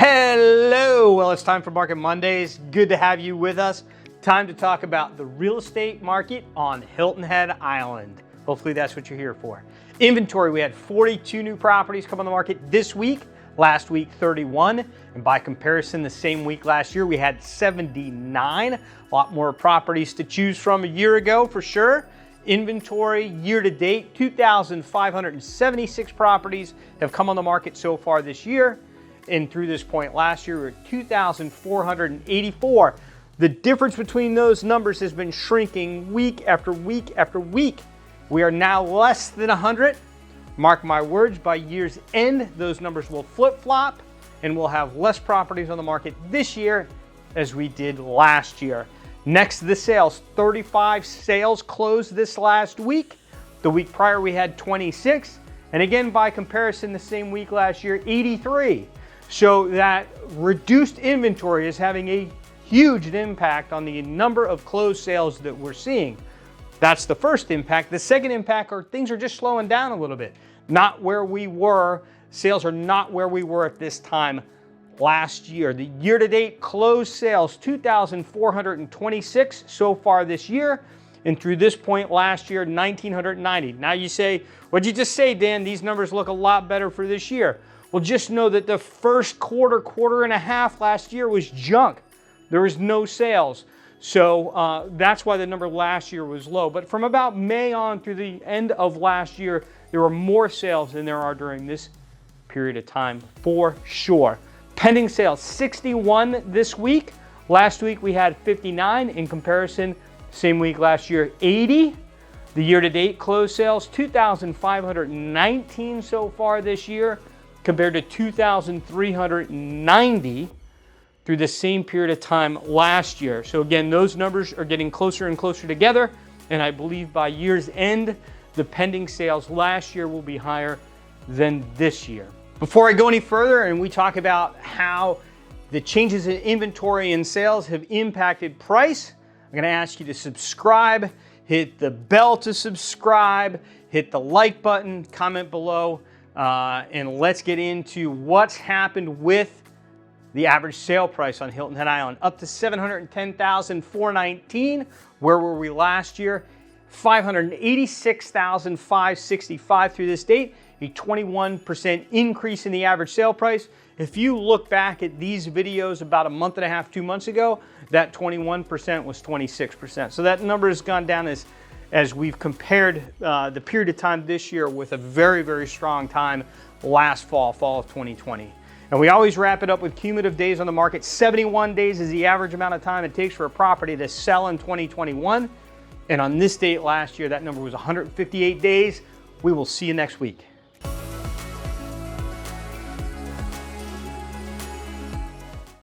Hello, well, it's time for Market Mondays. Good to have you with us. Time to talk about the real estate market on Hilton Head Island. Hopefully that's what you're here for. Inventory, we had 42 new properties come on the market this week. Last week, 31. And by comparison, the same week last year, we had 79. A lot more properties to choose from a year ago for sure. Inventory year to date, 2,576 properties have come on the market so far this year. And through this point last year, we were 2,484. The difference between those numbers has been shrinking week after week after week. We are now less than 100. Mark my words, by year's end, those numbers will flip-flop and we'll have less properties on the market this year as we did last year. Next, the sales. 35 sales closed this last week. The week prior, we had 26. And again, by comparison, the same week last year, 83. So that reduced inventory is having a huge impact on the number of closed sales that we're seeing. That's the first impact. The second impact are things are just slowing down a little bit. Not where we were. Sales are not where we were at this time last year. The year-to-date closed sales, 2,426 so far this year. And through this point last year, 1,990. Now you say, what'd you just say, Dan? These numbers look a lot better for this year. Well, just know that the first quarter and a half last year was junk. There was no sales. So that's why the number last year was low. But from about May on through the end of last year, there were more sales than there are during this period of time for sure. Pending sales, 61 this week. Last week we had 59. In comparison, same week last year, 80. The year-to-date closed sales, 2,519 so far this year, compared to 2,390 through the same period of time last year. So again, those numbers are getting closer and closer together, and I believe by year's end, the pending sales last year will be higher than this year. Before I go any further and we talk about how the changes in inventory and sales have impacted price, I'm gonna ask you to subscribe, hit the bell to subscribe, hit the like button, comment below, and let's get into what's happened with the average sale price on Hilton Head Island. Up to $710,419. Where were we last year? $586,565 through this date, a 21% increase in the average sale price. If you look back at these videos about a month and a half, 2 months ago, that 21% was 26%. So that number has gone down as we've compared the period of time this year with a very, very strong time last fall of 2020. And we always wrap it up with cumulative days on the market. 71 days is the average amount of time it takes for a property to sell in 2021. And on this date last year, that number was 158 days. We will see you next week.